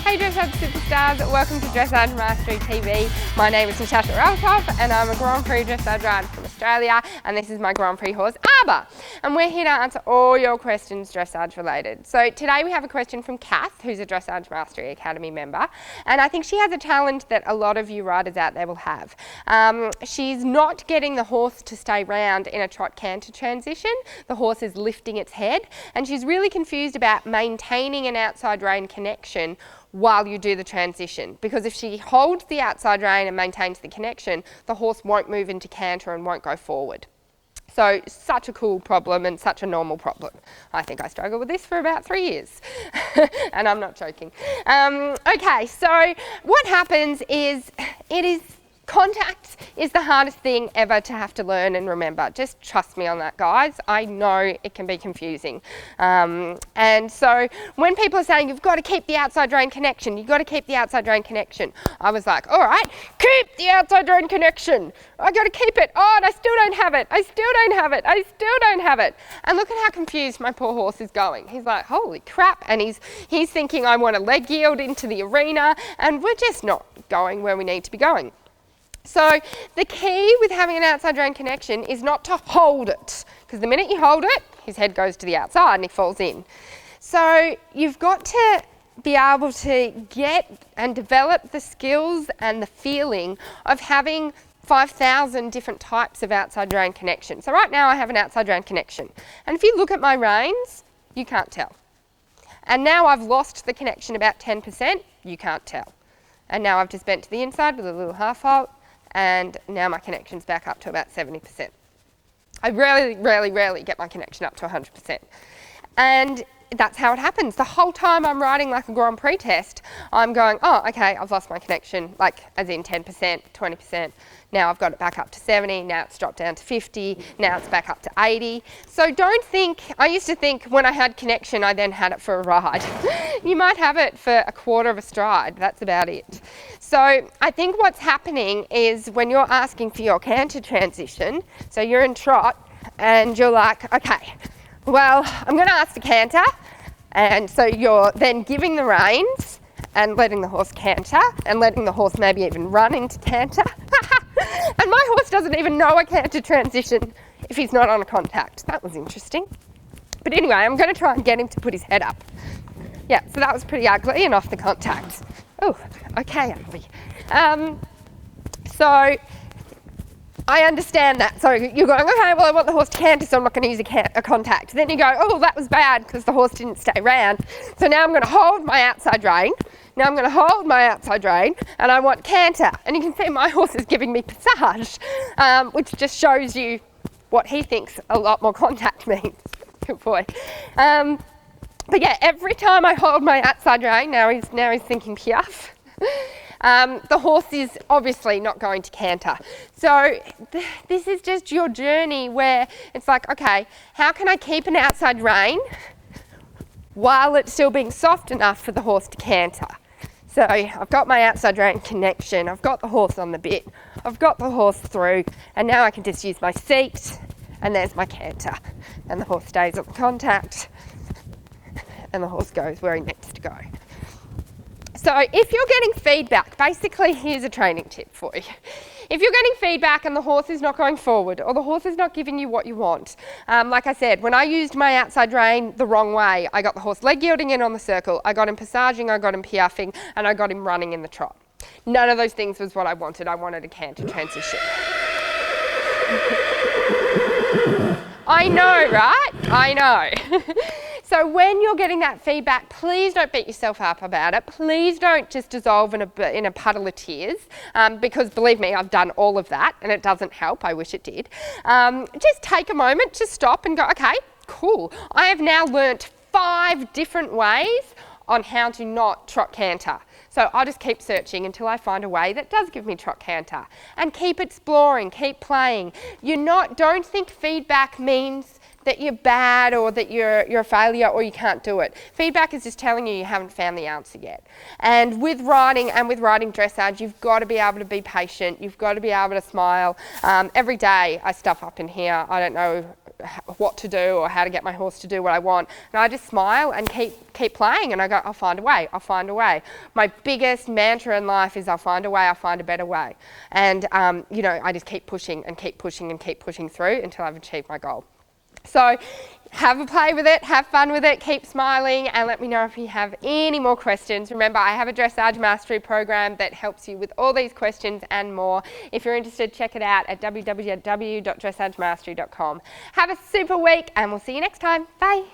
Hey Dressage Superstars, welcome to Dressage Mastery TV. My name is Tash and I'm a Grand Prix Dressage rider from Australia, and this is my Grand Prix horse Arbor. And we're here to answer all your questions dressage related. So today we have a question from Kath, who's a Dressage Mastery Academy member, and I think she has a challenge that a lot of you riders out there will have. She's not getting the horse to stay round in a trot canter transition. The horse is lifting its head, and she's really confused about maintaining an outside rein connection while you do the transition, because if she holds the outside rein and maintains the connection, the horse won't move into canter and won't go forward. So such a cool problem and such a normal problem. I think I struggled with this for about 3 years and I'm not joking. Okay, so what happens is contact is the hardest thing ever to have to learn and remember. Just trust me on that, guys. I know it can be confusing. And so when people are saying, you've got to keep the outside rein connection, you've got to keep the outside rein connection, I was like, all right, keep the outside rein connection. I got to keep it. Oh, and I still don't have it. I still don't have it. I still don't have it. And look at how confused my poor horse is going. He's like, holy crap. And he's thinking I want a leg yield into the arena, and we're just not going where we need to be going. So the key with having an outside rein connection is not to hold it, because the minute you hold it, his head goes to the outside and he falls in. So you've got to be able to get and develop the skills and the feeling of having 5,000 different types of outside rein connection. So right now I have an outside rein connection, and if you look at my reins, you can't tell. And now I've lost the connection about 10%, you can't tell. And now I've just bent to the inside with a little half halt, and now my connection's back up to about 70%. I rarely get my connection up to 100%. And that's how it happens. The whole time I'm riding like a Grand Prix test, I'm going, oh, okay, I've lost my connection, like as in 10%, 20%. Now I've got it back up to 70, now it's dropped down to 50, now it's back up to 80. So don't think, I used to think when I had connection, I then had it for a ride. You might have it for a quarter of a stride, that's about it. So I think what's happening is when you're asking for your canter transition, so you're in trot and you're like, okay, well, I'm going to ask the canter, and so you're then giving the reins and letting the horse canter and letting the horse maybe even run into canter. And my horse doesn't even know a canter transition if he's not on a contact. That was interesting. But anyway, I'm going to try and get him to put his head up. Yeah, so that was pretty ugly and off the contact. Oh, okay, Albie. So I understand that. So you're going, okay, well, I want the horse to canter, so I'm not going to use a contact. Then you go, oh, that was bad because the horse didn't stay round. So now I'm going to hold my outside rein. Now I'm going to hold my outside rein, and I want canter. And you can see my horse is giving me passage, which just shows you what he thinks a lot more contact means. Good boy. But yeah, every time I hold my outside rein, now he's thinking piaffe. The horse is obviously not going to canter. So this is just your journey where it's like, okay, how can I keep an outside rein while it's still being soft enough for the horse to canter? So I've got my outside rein connection, I've got the horse on the bit, I've got the horse through, and now I can just use my seat, and there's my canter. And the horse stays on contact, and the horse goes where he needs to go. So if you're getting feedback, basically here's a training tip for you. If you're getting feedback and the horse is not going forward, or the horse is not giving you what you want, like I said, when I used my outside rein the wrong way, I got the horse leg yielding in on the circle, I got him passaging, I got him piaffing, and I got him running in the trot. None of those things was what I wanted. I wanted a canter transition. I know, right? I know. So when you're getting that feedback, please don't beat yourself up about it. Please don't just dissolve in a puddle of tears, because believe me, I've done all of that and it doesn't help. I wish it did. Just take a moment, just stop and go, okay, cool. I have now learnt 5 different ways on how to not trot canter. So I'll just keep searching until I find a way that does give me trot canter, and keep exploring, keep playing. Don't think feedback means that you're bad or that you're a failure or you can't do it. Feedback is just telling you haven't found the answer yet. And with riding dressage, you've got to be able to be patient. You've got to be able to smile. Every day I stuff up in here. I don't know what to do or how to get my horse to do what I want. And I just smile and keep playing, and I go, I'll find a way, I'll find a way. My biggest mantra in life is I'll find a way, I'll find a better way. And you know, I just keep pushing and keep pushing and keep pushing through until I've achieved my goal. So have a play with it, have fun with it, keep smiling, and let me know if you have any more questions. Remember, I have a Dressage Mastery program that helps you with all these questions and more. If you're interested, check it out at www.dressagemastery.com. Have a super week, and we'll see you next time. Bye.